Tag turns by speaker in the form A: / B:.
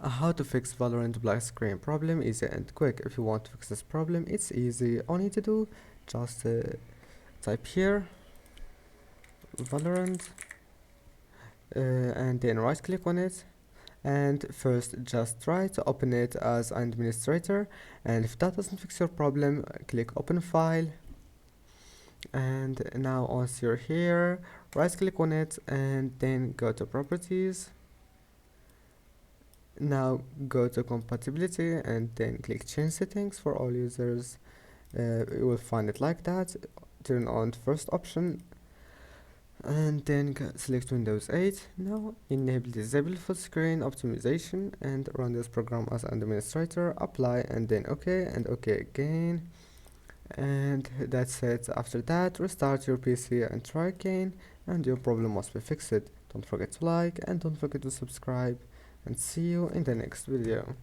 A: How to fix Valorant black screen problem, easy and quick. If you want to fix this problem, it's easy. All you need to do, just type here Valorant and then right click on it, and first just try to open it as an administrator, and if that doesn't fix your problem, click open file, and now once you're here, right click on it and then go to properties. Now go to compatibility and then click change settings for all users. You will find it like that. Turn on the first option and then select Windows 8. Now enable disable full screen optimization and run this program as an administrator. Apply and then OK and OK again. And that's it. After that, restart your PC and try again, and your problem must be fixed. Don't forget to like and don't forget to subscribe, and see you in the next video.